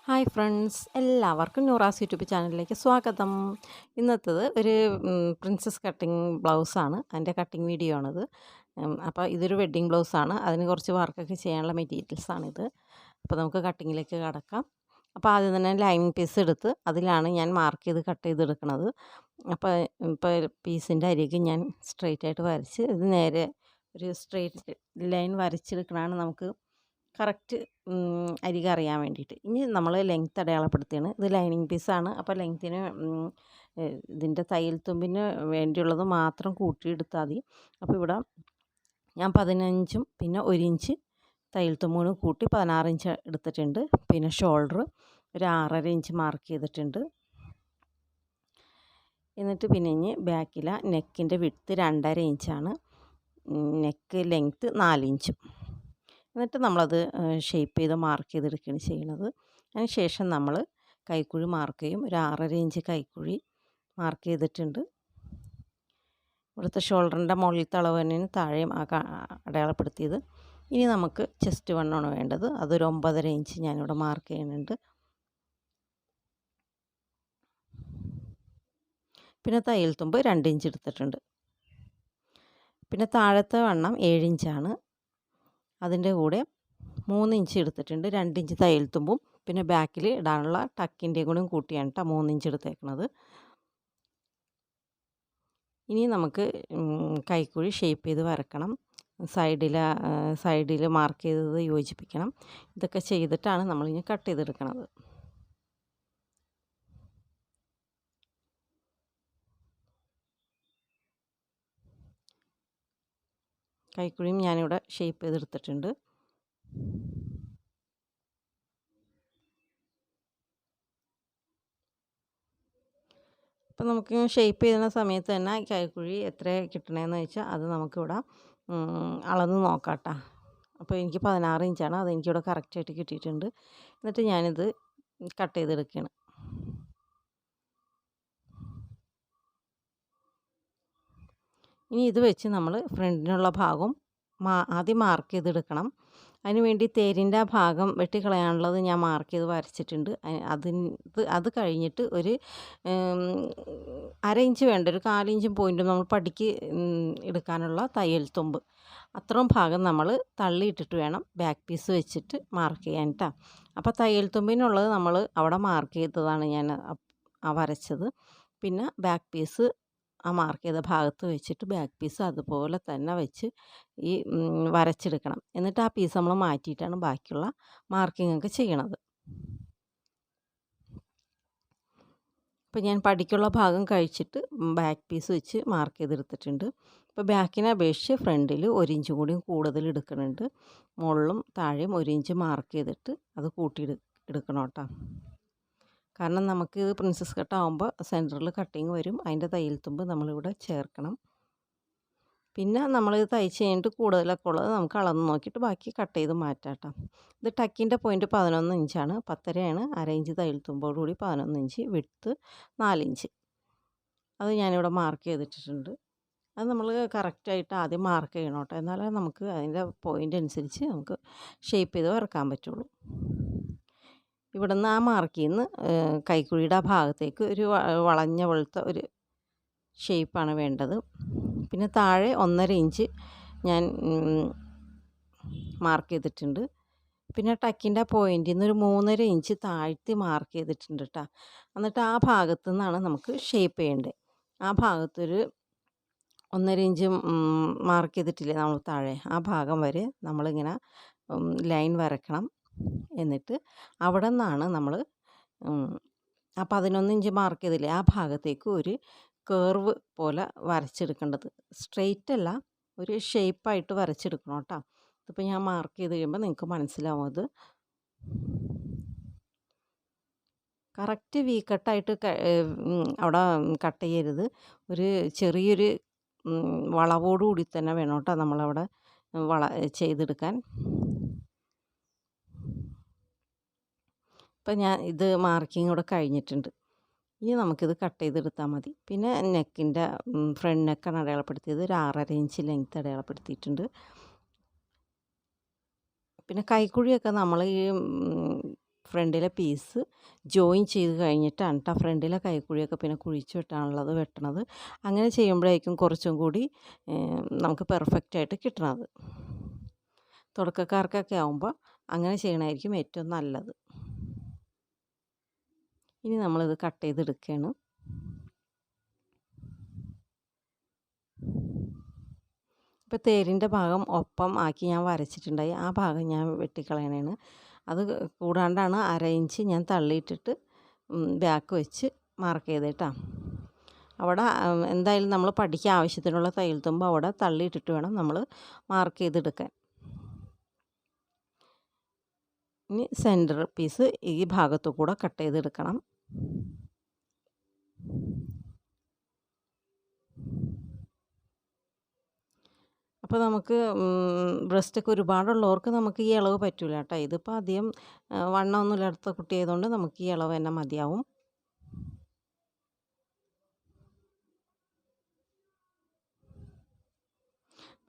Hi friends, എല്ലാവർക്കും Noora's YouTube ചാനലിലേക്ക് സ്വാഗതം. ഇന്നത്തേത് ഒരു പ്രിൻസസ് കട്ടിങ് ബ്ലൗസാണ്. അതിൻ്റെ കട്ടിങ് വീഡിയോ ആണിത്. അപ്പോൾ ഇതൊരു വെഡ്ഡിങ് ബ്ലൗസാണ്. അതിന് കുറച്ച് വർക്കൊക്കെ ചെയ്യാനുള്ള മെറ്റീരിയൽസാണിത്. അപ്പോൾ നമുക്ക് കട്ടിങ്ങിലേക്ക് കടക്കാം. അപ്പോൾ ആദ്യം തന്നെ ലൈനിങ് പീസ് എടുത്ത് അതിലാണ് ഞാൻ മാർക്ക് ചെയ്ത് കട്ട് ചെയ്തെടുക്കുന്നത്. അപ്പോൾ ഇപ്പോൾ പീസിൻ്റെ അരികെ ഞാൻ സ്ട്രെയിറ്റ് ആയിട്ട് വരച്ച് ഇത് നേരെ ഒരു സ്ട്രെയിറ്റ് ലൈൻ വരച്ചെടുക്കണതാണ് നമുക്ക് കറക്റ്റ് അരികെ അറിയാൻ വേണ്ടിയിട്ട്. ഇനി നമ്മൾ ലെങ്ത്ത് അടയാളപ്പെടുത്തുകയാണ്. ഇത് ലൈനിങ് പീസാണ്. അപ്പോൾ ലെങ്ത്തിന് ഇതിൻ്റെ തയ്യൽ തുമ്പിന് വേണ്ടിയുള്ളത് മാത്രം കൂട്ടിയെടുത്താൽ മതി. അപ്പോൾ ഇവിടെ ഞാൻ 15 പിന്നെ 1 ഇഞ്ച് തയ്യൽ തുമ്പിന് കൂട്ടി 16 ഇഞ്ച് എടുത്തിട്ടുണ്ട്. പിന്നെ ഷോൾഡർ ഒരു 6.5 ഇഞ്ച് മാർക്ക് ചെയ്തിട്ടുണ്ട്. എന്നിട്ട് പിന്നെ ഇനി ബാക്കിലെ നെക്കിൻ്റെ വിഡ്ത്ത് 2.5 ഇഞ്ചാണ്. നെക്ക് ലെങ്ത്ത് 4 ഇഞ്ചും. എന്നിട്ട് നമ്മളത് ഷേപ്പ് ചെയ്ത് മാർക്ക് ചെയ്തെടുക്കുകയാണ് ചെയ്യുന്നത്. അതിന് ശേഷം നമ്മൾ കൈക്കുഴി മാർക്ക് ചെയ്യും. ഒരു 6.5 ഇഞ്ച് കൈക്കുഴി മാർക്ക് ചെയ്തിട്ടുണ്ട്. ഇവിടുത്തെ ഷോൾഡറിൻ്റെ മുകളിലത്തെ അളവ് തന്നെയാണ് താഴെയും അടയാളപ്പെടുത്തിയത്. ഇനി നമുക്ക് ചെസ്റ്റ് വണ്ണമാണ് വേണ്ടത്. അതൊരു 9.5 ഇഞ്ച് ഞാനിവിടെ മാർക്ക് ചെയ്യുന്നുണ്ട്. പിന്നെ തയ്യൽ തുമ്പ് 2 ഇഞ്ച് എടുത്തിട്ടുണ്ട്. പിന്നെ താഴത്തെ വണ്ണം 7 ഇഞ്ചാണ്. അതിൻ്റെ കൂടെ 3 ഇഞ്ച് എടുത്തിട്ടുണ്ട്. 2 ഇഞ്ച് തയ്യൽ തുമ്പും പിന്നെ ബാക്കിൽ ഇടാനുള്ള ടക്കിൻ്റെയും കൂടെ കൂട്ടിയാണ് 3 ഇഞ്ച് എടുത്തേക്കുന്നത്. ഇനി നമുക്ക് കൈക്കുഴി ഷേപ്പ് ചെയ്ത് വരക്കണം. സൈഡിൽ മാർക്ക് ചെയ്തത് യോജിപ്പിക്കണം. ഇതൊക്കെ ചെയ്തിട്ടാണ് നമ്മളിനി കട്ട് ചെയ്തെടുക്കുന്നത്. കൈക്കുഴിയും ഞാനിവിടെ ഷേപ്പ് ചെയ്തെടുത്തിട്ടുണ്ട്. അപ്പോൾ നമുക്ക് ഷേപ്പ് ചെയ്യുന്ന സമയത്ത് തന്നെ കൈക്കുഴി എത്ര കിട്ടണമെന്ന് വെച്ചാൽ അത് നമുക്കിവിടെ അളന്ന് നോക്കാം കേട്ടോ. അപ്പോൾ എനിക്ക് 16 ഇഞ്ചാണ്. അതെനിക്കിവിടെ കറക്റ്റായിട്ട് കിട്ടിയിട്ടുണ്ട്. എന്നിട്ട് ഞാനിത് കട്ട് ചെയ്തെടുക്കുകയാണ്. ഇനി ഇത് വെച്ച് നമ്മൾ ഫ്രണ്ടിനുള്ള ഭാഗം ആദ്യം മാർക്ക് ചെയ്തെടുക്കണം. അതിന് വേണ്ടി തേരിൻ്റെ ആ ഭാഗം വെട്ടിക്കളയാനുള്ളത് ഞാൻ മാർക്ക് ചെയ്ത് വരച്ചിട്ടുണ്ട്. അത് കഴിഞ്ഞിട്ട് ഒരു 1/2 ഇഞ്ച് വേണ്ട, ഒരു 1/4 ഇഞ്ചും പോയിൻറ്റും നമ്മൾ പടിക്ക് എടുക്കാനുള്ള തയ്യൽ തുമ്പ് അത്രയും ഭാഗം നമ്മൾ തള്ളിയിട്ടിട്ട് വേണം ബാക്ക് പീസ് വെച്ചിട്ട് മാർക്ക് ചെയ്യാൻ കേട്ടോ. അപ്പോൾ തയ്യൽ തുമ്പിനുള്ളത് നമ്മൾ അവിടെ മാർക്ക് ചെയ്തതാണ് ഞാൻ വരച്ചത്. പിന്നെ ബാക്ക് പീസ് ആ മാർക്ക് ചെയ്ത ഭാഗത്ത് വെച്ചിട്ട് ബാക്ക് പീസ് അതുപോലെ തന്നെ വെച്ച് ഈ വരച്ചെടുക്കണം. എന്നിട്ട് ആ പീസ് നമ്മൾ മാറ്റിയിട്ടാണ് ബാക്കിയുള്ള മാർക്കിംഗ് ഒക്കെ ചെയ്യണത്. അപ്പോൾ ഞാൻ പടിക്കുള്ള ഭാഗം കഴിച്ചിട്ട് ബാക്ക് പീസ് വെച്ച് മാർക്ക് ചെയ്തെടുത്തിട്ടുണ്ട്. അപ്പോൾ ബാക്കിനെ അപേക്ഷിച്ച് ഫ്രണ്ടിൽ 1 ഇഞ്ച് കൂടിയും കൂടുതൽ എടുക്കുന്നുണ്ട്. മുകളിലും താഴെയും 1 ഇഞ്ച് മാർക്ക് ചെയ്തിട്ട് അത് എടുക്കണം കേട്ടോ. കാരണം നമുക്ക് പ്രിൻസസ് കട്ടാകുമ്പോൾ സെൻറ്ററിൽ കട്ടിങ് വരും. അതിൻ്റെ തയ്യൽ തുമ്പ് നമ്മളിവിടെ ചേർക്കണം. പിന്നെ നമ്മളിത് തയ്ച്ച് കഴിഞ്ഞിട്ട് കൂടുതലൊക്കെ ഉള്ളത് നമുക്ക് അളന്ന് നോക്കിയിട്ട് ബാക്കി കട്ട് ചെയ്ത് മാറ്റാം കേട്ടോ. ഇത് ടക്കിൻ്റെ പോയിൻറ്റ് 11 ഇഞ്ചാണ്. 10.5 1/2 ഇഞ്ച് തയ്യൽ തുമ്പോടുകൂടി 11 ഇഞ്ച്, വിഡ്ത്ത് 4 ഇഞ്ച്. അത് ഞാനിവിടെ മാർക്ക് ചെയ്തിട്ടുണ്ട്. അത് നമ്മൾ കറക്റ്റായിട്ട് ആദ്യം മാർക്ക് ചെയ്യണം കേട്ടോ. എന്നാലേ നമുക്ക് അതിൻ്റെ പോയിൻ്റ് അനുസരിച്ച് നമുക്ക് ഷേപ്പ് ചെയ്ത് വരക്കാൻ പറ്റുള്ളൂ. ഇവിടുന്ന് ആ മാർക്കിൽ നിന്ന് കൈക്കുഴിയുടെ ആ ഭാഗത്തേക്ക് ഒരു വളഞ്ഞ പോലത്തെ ഒരു ഷേപ്പാണ് വേണ്ടത്. പിന്നെ താഴെ 1.5 ഇഞ്ച് ഞാൻ മാർക്ക് ചെയ്തിട്ടുണ്ട്. പിന്നെ ടക്കിൻ്റെ പോയിൻറ്റിൽ നിന്ന് ഒരു 3.5 ഇഞ്ച് താഴ്ത്തി മാർക്ക് ചെയ്തിട്ടുണ്ട് കേട്ടോ. എന്നിട്ട് ആ ഭാഗത്തു നിന്നാണ് നമുക്ക് ഷേപ്പ് ചെയ്യേണ്ടത്. ആ ഭാഗത്തൊരു 1.5 ഇഞ്ച് മാർക്ക് ചെയ്തിട്ടില്ലേ നമ്മൾ താഴെ, ആ ഭാഗം വരെ നമ്മളിങ്ങനെ ലൈൻ വരക്കണം. എന്നിട്ട് അവിടെ നിന്നാണ് നമ്മൾ ആ 11 ഇഞ്ച് മാർക്ക് ചെയ്തില്ലേ ആ ഭാഗത്തേക്ക് ഒരു കേർവ് പോലെ വരച്ചെടുക്കേണ്ടത്. സ്ട്രെയിറ്റ് അല്ല, ഒരു ഷേപ്പായിട്ട് വരച്ചെടുക്കണം കേട്ടോ. ഇതിപ്പോൾ ഞാൻ മാർക്ക് ചെയ്ത് കഴിയുമ്പോൾ നിങ്ങൾക്ക് മനസ്സിലാവും. അത് കറക്റ്റ് വി കട്ടായിട്ട് അവിടെ കട്ട് ചെയ്യരുത്. ഒരു ചെറിയൊരു വളവോടുകൂടി തന്നെ വേണം കേട്ടോ നമ്മളവിടെ ചെയ്തെടുക്കാൻ. ഇപ്പം ഞാൻ ഇത് മാർക്കിങ് ഇവിടെ കഴിഞ്ഞിട്ടുണ്ട്. ഇനി നമുക്കിത് കട്ട് ചെയ്തെടുത്താൽ മതി. പിന്നെ നെക്കിൻ്റെ ഫ്രണ്ട് നെക്കാണ് അടയാളപ്പെടുത്തിയത്. ഒരു 6.5 ഇഞ്ച് ലെങ്ത്ത് അടയാളപ്പെടുത്തിയിട്ടുണ്ട്. പിന്നെ കൈക്കുഴിയൊക്കെ നമ്മൾ ഈ ഫ്രണ്ടിലെ പീസ് ജോയിൻ ചെയ്ത് കഴിഞ്ഞിട്ടാണ് കേട്ടോ ഫ്രണ്ടിലെ കൈക്കുഴിയൊക്കെ പിന്നെ കുഴിച്ച് വെട്ടാനുള്ളത് വെട്ടണത്. അങ്ങനെ ചെയ്യുമ്പോഴായിരിക്കും കുറച്ചും കൂടി നമുക്ക് പെർഫെക്റ്റായിട്ട് കിട്ടണത്. തുടക്കക്കാർക്കൊക്കെ ആകുമ്പോൾ അങ്ങനെ ചെയ്യണമായിരിക്കും ഏറ്റവും നല്ലത്. ഇനി നമ്മളിത് കട്ട് ചെയ്തെടുക്കുകയാണ്. ഇപ്പോൾ തേരിൻ്റെ ഭാഗം ഒപ്പം ആക്കി ഞാൻ വരച്ചിട്ടുണ്ടായി. ആ ഭാഗം ഞാൻ വെട്ടിക്കളയണേണ്. അത് കൂടാണ്ടാണ് 1/2 ഇഞ്ച് ഞാൻ തള്ളിയിട്ടിട്ട് ബാക്ക് വെച്ച് മാർക്ക് ചെയ്തേട്ടാ. അവിടെ എന്തായാലും നമ്മൾ പഠിക്കാൻ ആവശ്യത്തിനുള്ള തയ്യൽ തുമ്പ് അവിടെ തള്ളിയിട്ടിട്ട് വേണം നമ്മൾ മാർക്ക് ചെയ്തെടുക്കാൻ. ഇനി സെൻറ്റർ പീസ് ഈ ഭാഗത്തു കൂടെ കട്ട് ചെയ്തെടുക്കണം. അപ്പോൾ നമുക്ക് ബ്രസ്റ്റൊക്കെ ഒരുപാടുള്ളവർക്ക് നമുക്ക് ഈ ഇളവ് പറ്റില്ല കേട്ടോ. ഇതിപ്പോൾ അധികം വണ്ണമൊന്നുമില്ലാത്ത കുട്ടി ആയതുകൊണ്ട് നമുക്ക് ഈ ഇളവ് തന്നെ മതിയാവും.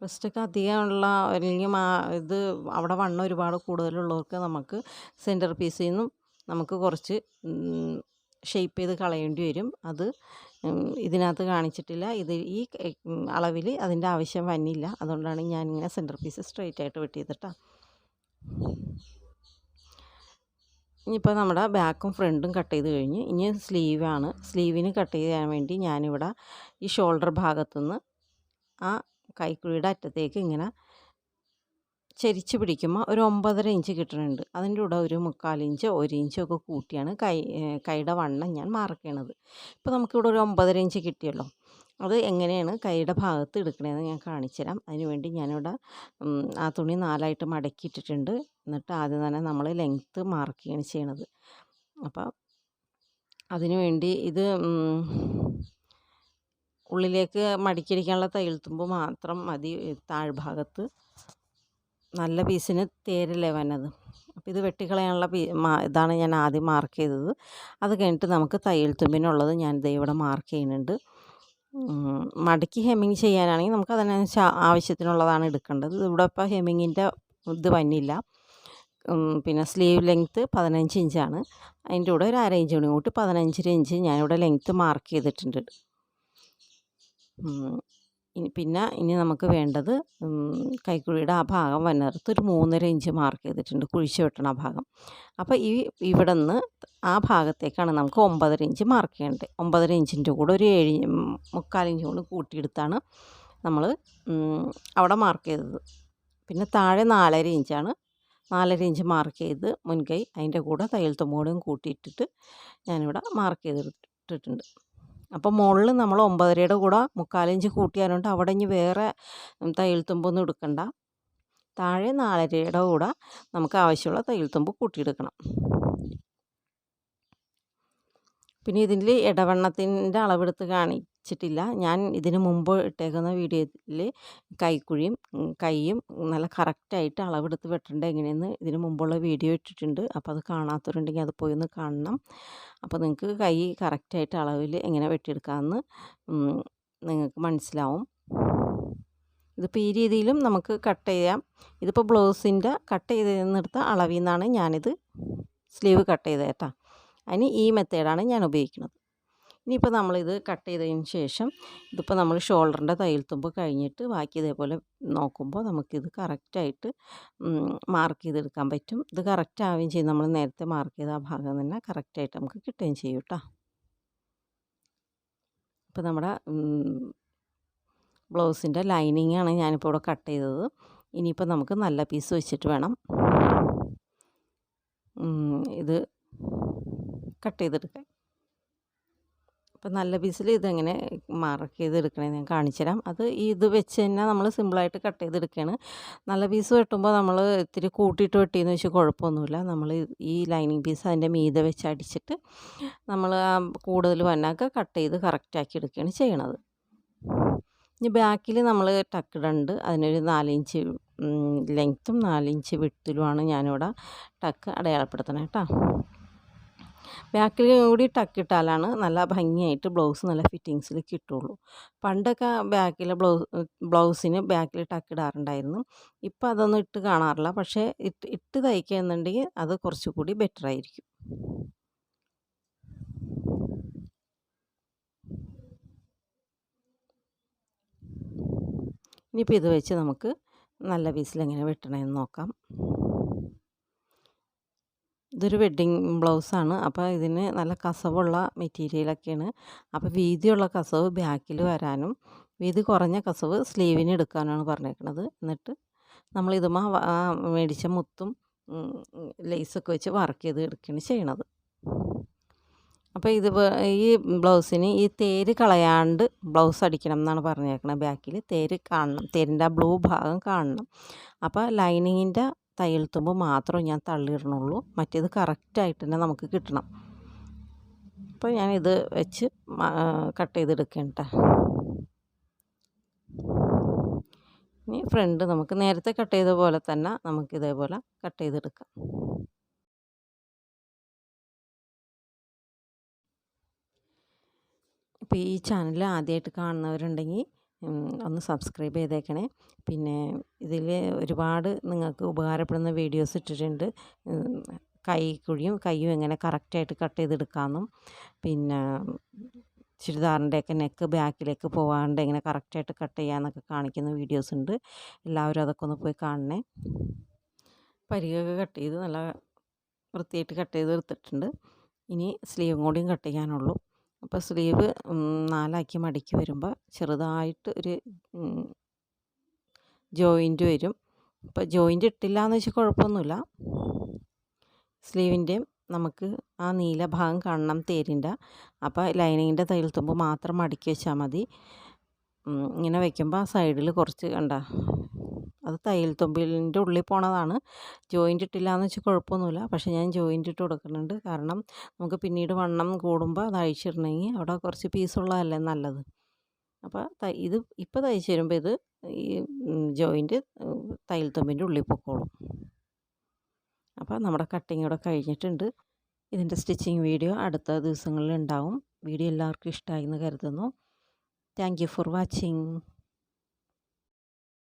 ബ്രസ്റ്റൊക്കെ അധികമുള്ള അല്ലെങ്കിൽ ഇത് അവിടെ വണ്ണം ഒരുപാട് കൂടുതലുള്ളവർക്ക് നമുക്ക് സെൻറ്റർ പീസിൽ നിന്നും നമുക്ക് കുറച്ച് ഷേപ്പ് ചെയ്ത് കളയേണ്ടി വരും. അത് ഇതിനകത്ത് കാണിച്ചിട്ടില്ല. ഇത് ഈ അളവിൽ അതിൻ്റെ ആവശ്യം വന്നില്ല. അതുകൊണ്ടാണ് ഞാനിങ്ങനെ സെൻറ്റർ പീസ് സ്ട്രെയിറ്റ് ആയിട്ട് വെട്ടിയതിട്ടാ. ഇനിയിപ്പോൾ നമ്മുടെ ബാക്കും ഫ്രണ്ടും കട്ട് ചെയ്ത് കഴിഞ്ഞ് ഇനി സ്ലീവാണ്. സ്ലീവിന് കട്ട് ചെയ്യാൻ വേണ്ടി ഞാനിവിടെ ഈ ഷോൾഡർ ഭാഗത്തുനിന്ന് ആ കൈക്കുഴിയുടെ അറ്റത്തേക്ക് ഇങ്ങനെ ചരിച്ച് പിടിക്കുമ്പോൾ ഒരു 9.5 ഇഞ്ച് കിട്ടുന്നുണ്ട്. അതിൻ്റെ കൂടെ ഒരു 1/4 ഇഞ്ചോ 1 ഇഞ്ചോ ഒക്കെ കൂട്ടിയാണ് കൈയുടെ വണ്ണം ഞാൻ മാർക്ക് ചെയ്യണത്. ഇപ്പോൾ നമുക്കിവിടെ ഒരു 9.5 ഇഞ്ച് കിട്ടിയല്ലോ. അത് എങ്ങനെയാണ് കൈയുടെ ഭാഗത്ത് എടുക്കണതെന്ന് ഞാൻ കാണിച്ചു തരാം. അതിനുവേണ്ടി ഞാനിവിടെ ആ തുണി 4ആയിട്ട് മടക്കിയിട്ടിട്ടുണ്ട്. എന്നിട്ട് ആദ്യം തന്നെ നമ്മൾ ലെങ്ത്ത് മാർക്ക് ചെയ്യാണ് ചെയ്യണത്. അപ്പോൾ അതിനുവേണ്ടി ഇത് ഉള്ളിലേക്ക് മടിക്കിരിക്കാനുള്ള തയ്യൽ തുമ്പ് മാത്രം മതി താഴ്ഭാഗത്ത്. നല്ല പീസിന് തേരല്ലേ വന്നത്. അപ്പോൾ ഇത് വെട്ടിക്കളയാനുള്ള ഇതാണ് ഞാൻ ആദ്യം മാർക്ക് ചെയ്തത്. അത് കഴിഞ്ഞിട്ട് നമുക്ക് തയ്യൽ തുമ്പിനുള്ളത് ഞാൻ ദേ ഇവിടെ മാർക്ക് ചെയ്യുന്നുണ്ട്. മടക്കി ഹെമ്മിങ് ചെയ്യാനാണെങ്കിൽ നമുക്ക് അതിനനുസരിച്ച് ആവശ്യത്തിനുള്ളതാണ് എടുക്കേണ്ടത്. ഇവിടെ ഇപ്പോൾ ഹെമ്മിങ്ങിൻ്റെ ഇത് വന്നില്ല. പിന്നെ സ്ലീവ് ലെങ്ത്ത് 15 ഇഞ്ചാണ്. അതിൻ്റെ കൂടെ ഒരു 1/2 ഇഞ്ച് കൂടി കൂട്ടി 15 ഇഞ്ച് ഞാനിവിടെ ലെങ്ത്ത് മാർക്ക് ചെയ്തിട്ടുണ്ട്. ഇനി നമുക്ക് വേണ്ടത് കൈക്കുഴിയുടെ ആ ഭാഗം വന്നിടത്ത് ഒരു 3.5 ഇഞ്ച് മാർക്ക് ചെയ്തിട്ടുണ്ട്, കുഴിച്ച് വെട്ടണ ഭാഗം. അപ്പോൾ ഇവിടെ നിന്ന് ആ ഭാഗത്തേക്കാണ് നമുക്ക് 9.5 ഇഞ്ച് മാർക്ക് ചെയ്യേണ്ടത്. 9.5 ഇഞ്ചിൻ്റെ കൂടെ ഒരു 7.25 ഇഞ്ച് കൊണ്ട് കൂട്ടിയെടുത്താണ് നമ്മൾ അവിടെ മാർക്ക് ചെയ്തത്. പിന്നെ താഴെ 4.5 ഇഞ്ചാണ്. 4.5 ഇഞ്ച് മാർക്ക് ചെയ്ത് മുൻകൈ അതിൻ്റെ കൂടെ തയ്യൽ തുമ്പോടും കൂട്ടിയിട്ടിട്ട് ഞാനിവിടെ മാർക്ക് ചെയ്തിട്ടിട്ടുണ്ട്. അപ്പോൾ മുകളിൽ നമ്മൾ 9.5യുടെ കൂടെ 1/4 ഇഞ്ച് കൂട്ടിയാലുണ്ട് അവിടെ ഇനി വേറെ തയ്യൽ തുമ്പൊന്നും എടുക്കണ്ട. താഴെ 4.5യുടെ കൂടെ നമുക്ക് ആവശ്യമുള്ള തയ്യൽ തുമ്പ് കൂട്ടിയെടുക്കണം. പിന്നെ ഇതിൽ ഇടവണ്ണത്തിൻ്റെ അളവെടുത്ത് കാണിച്ചിട്ടില്ല. ഞാൻ ഇതിന് മുമ്പ് ഇട്ടേക്കുന്ന വീഡിയോയിൽ കൈയും നല്ല കറക്റ്റായിട്ട് അളവെടുത്ത് വെട്ടേണ്ടത് എങ്ങനെയെന്ന് ഇതിന് മുമ്പുള്ള വീഡിയോ ഇട്ടിട്ടുണ്ട്. അപ്പോൾ അത് കാണാത്തവരുണ്ടെങ്കിൽ അത് പോയി ഒന്ന് കാണണം. അപ്പോൾ നിങ്ങൾക്ക് കൈ കറക്റ്റായിട്ട് അളവിൽ എങ്ങനെ വെട്ടിയെടുക്കാമെന്ന് നിങ്ങൾക്ക് മനസ്സിലാവും. ഇതിപ്പോൾ ഈ രീതിയിലും നമുക്ക് കട്ട് ചെയ്യാം. ഇതിപ്പോൾ ബ്ലൗസിൻ്റെ കട്ട് ചെയ്തെടുത്ത അളവിൽ നിന്നാണ് ഞാനിത് സ്ലീവ് കട്ട് ചെയ്തത് കേട്ടോ. അതിന് ഈ മെത്തേഡാണ് ഞാൻ ഉപയോഗിക്കുന്നത്. ഇനിയിപ്പോൾ നമ്മളിത് കട്ട് ചെയ്തതിന് ശേഷം ഇതിപ്പോൾ നമ്മൾ ഷോൾഡറിൻ്റെ തയ്യൽ തുമ്പ് കഴിഞ്ഞിട്ട് ബാക്കി ഇതേപോലെ നോക്കുമ്പോൾ നമുക്കിത് കറക്റ്റായിട്ട് മാർക്ക് ചെയ്തെടുക്കാൻ പറ്റും. ഇത് കറക്റ്റ് ആവുകയും ചെയ്യും. നമ്മൾ നേരത്തെ മാർക്ക് ചെയ്ത ആ ഭാഗം തന്നെ കറക്റ്റായിട്ട് നമുക്ക് കിട്ടുകയും ചെയ്യും കേട്ടോ. ഇപ്പോൾ നമ്മുടെ ബ്ലൗസിൻ്റെ ലൈനിങ്ങാണ് ഞാനിപ്പോൾ ഇവിടെ കട്ട് ചെയ്തത്. ഇനിയിപ്പോൾ നമുക്ക് നല്ല പീസ് വെച്ചിട്ട് വേണം ഇത് കട്ട് ചെയ്തെടുക്കാൻ. അപ്പോൾ നല്ല പീസിൽ ഇതെങ്ങനെ മാർക്ക് ചെയ്തെടുക്കണമെന്ന് ഞാൻ കാണിച്ചു തരാം. ഇത് വെച്ച് തന്നെ നമ്മൾ സിമ്പിളായിട്ട് കട്ട് ചെയ്തെടുക്കുകയാണ്. നല്ല പീസ് വെട്ടുമ്പോൾ നമ്മൾ ഇത്തിരി കൂട്ടിയിട്ട് വെട്ടിയെന്ന് വെച്ചാൽ കുഴപ്പമൊന്നുമില്ല. നമ്മൾ ഈ ലൈനിങ് പീസ് അതിൻ്റെ മീതെ വെച്ച് അടിച്ചിട്ട് നമ്മൾ കൂടുതൽ വന്നൊക്കെ കട്ട് ചെയ്ത് കറക്റ്റാക്കി എടുക്കുകയാണ് ചെയ്യണത്. ഇനി ബാക്കിൽ നമ്മൾ ടക്കിടുണ്ട്. അതിനൊരു 4 ഇഞ്ച് ലെങ്ത്തും 4 ഇഞ്ച് വിട്ടിലുമാണ് ഞാനിവിടെ ടക്ക് അടയാളപ്പെടുത്തണം കേട്ടോ. ബാക്കിൽ കൂടി ടക്കിട്ടാലാണ് നല്ല ഭംഗിയായിട്ട് ബ്ലൗസ് നല്ല ഫിറ്റിങ്സിൽ കിട്ടുള്ളൂ. പണ്ടൊക്കെ ബാക്കിലെ ബ്ലൗസിന് ബാക്കിൽ ടക്കിടാറുണ്ടായിരുന്നു. ഇപ്പോൾ അതൊന്നും ഇട്ട് കാണാറില്ല. പക്ഷേ ഇട്ട് തയ്ക്കുകയെന്നുണ്ടെങ്കിൽ അത് കുറച്ചുകൂടി ബെറ്റർ ആയിരിക്കും. ഇനിയിപ്പോൾ ഇത് വെച്ച് നമുക്ക് നല്ല പീസിൽ എങ്ങനെ വെട്ടണമെന്ന് നോക്കാം. ഇതൊരു വെഡ്ഡിങ് ബ്ലൗസാണ്. അപ്പോൾ ഇതിന് നല്ല കസവുള്ള മെറ്റീരിയലൊക്കെയാണ്. അപ്പോൾ വീതിയുള്ള കസവ് ബാക്കിൽ വരാനും വീതി കുറഞ്ഞ കസവ് സ്ലീവിന് എടുക്കാനാണ് പറഞ്ഞേക്കുന്നത്. എന്നിട്ട് നമ്മളിതുമ്മ മേടിച്ച മുത്തും ലേസൊക്കെ വെച്ച് വർക്ക് ചെയ്ത് എടുക്കുകയാണ് ചെയ്യണത്. അപ്പോൾ ഈ ബ്ലൗസിന് ഈ തേര് കളയാണ്ട് ബ്ലൗസ് അടിക്കണം എന്നാണ് പറഞ്ഞേക്കുന്നത്. ബാക്കിൽ തേര് കാണണം, തേരിൻ്റെ ആ ബ്ലൂ ഭാഗം കാണണം. അപ്പോൾ ലൈനിങ്ങിൻ്റെ തയ്യൽ തുമ്പ് മാത്രമേ ഞാൻ തള്ളിയിടണുള്ളൂ. മറ്റേത് കറക്റ്റായിട്ട് തന്നെ നമുക്ക് കിട്ടണം. അപ്പോൾ ഞാനിത് വെച്ച് കട്ട് ചെയ്തെടുക്കണം കേട്ടോ. ഇനി ഫ്രണ്ട് നമുക്ക് നേരത്തെ കട്ട് ചെയ്ത പോലെ തന്നെ നമുക്കിതേപോലെ കട്ട് ചെയ്തെടുക്കാം. ഇപ്പോൾ ഈ ചാനൽ ആദ്യമായിട്ട് കാണുന്നവരുണ്ടെങ്കിൽ ഒന്ന് സബ്സ്ക്രൈബ് ചെയ്തേക്കണേ. പിന്നെ ഇതിൽ ഒരുപാട് നിങ്ങൾക്ക് ഉപകാരപ്പെടുന്ന വീഡിയോസ് ഇട്ടിട്ടുണ്ട്. കൈയും എങ്ങനെ കറക്റ്റായിട്ട് കട്ട് ചെയ്തെടുക്കാമെന്നും, പിന്നെ ചുരിദാറിൻ്റെയൊക്കെ നെക്ക് ബാക്കിലേക്ക് പോകാണ്ട് എങ്ങനെ കറക്റ്റായിട്ട് കട്ട് ചെയ്യാമെന്നൊക്കെ കാണിക്കുന്ന വീഡിയോസ് ഉണ്ട്. എല്ലാവരും അതൊക്കെ ഒന്ന് പോയി കാണണേ. പരികൊക്കെ കട്ട് ചെയ്ത് നല്ല വൃത്തിയായിട്ട് കട്ട് ചെയ്ത് എടുത്തിട്ടുണ്ട്. ഇനി സ്ലീവും കൂടിയും കട്ട് ചെയ്യാനുള്ളൂ. അപ്പോൾ സ്ലീവ് 4 മടക്കി വരുമ്പോൾ ചെറുതായിട്ട് ഒരു ജോയിൻറ്റ് വരും. അപ്പോൾ ജോയിൻറ്റ് ഇട്ടില്ല എന്ന് വെച്ചാൽ കുഴപ്പമൊന്നുമില്ല. സ്ലീവിൻ്റെയും നമുക്ക് ആ നീല ഭാഗം കാണണം തേരിൻ്റെ. അപ്പോൾ ലൈനിങ്ങിൻ്റെ തയ്യൽ തുമ്പ് മാത്രം മടക്കി വെച്ചാൽ മതി. ഇങ്ങനെ വയ്ക്കുമ്പോൾ ആ സൈഡിൽ കുറച്ച് അത് തയ്യൽ തുമ്പിൻ്റെ ഉള്ളിൽ പോണതാണ്. ജോയിൻ്റ് ഇട്ടില്ല എന്ന് വെച്ചാൽ കുഴപ്പമൊന്നുമില്ല. പക്ഷേ ഞാൻ ജോയിൻ്റ് ഇട്ട് കൊടുക്കുന്നുണ്ട്. കാരണം നമുക്ക് പിന്നീട് വണ്ണം കൂടുമ്പോൾ അത് അഴിച്ചിടണമെങ്കിൽ അവിടെ കുറച്ച് പീസുള്ളതല്ലേ നല്ലത്. അപ്പോൾ ഇത് ഇപ്പോൾ തയ്ച്ച് വരുമ്പോൾ ഇത് ഈ ജോയിൻ്റ് തയ്യൽ തുമ്പിൻ്റെ ഉള്ളിൽ പൊക്കോളും. അപ്പോൾ നമ്മുടെ കട്ടിങ് ഇവിടെ കഴിഞ്ഞിട്ടുണ്ട്. ഇതിൻ്റെ സ്റ്റിച്ചിങ് വീഡിയോ അടുത്ത ദിവസങ്ങളിൽ ഉണ്ടാവും. വീഡിയോ എല്ലാവർക്കും ഇഷ്ടമായി എന്ന് കരുതുന്നു. Thank you for watching.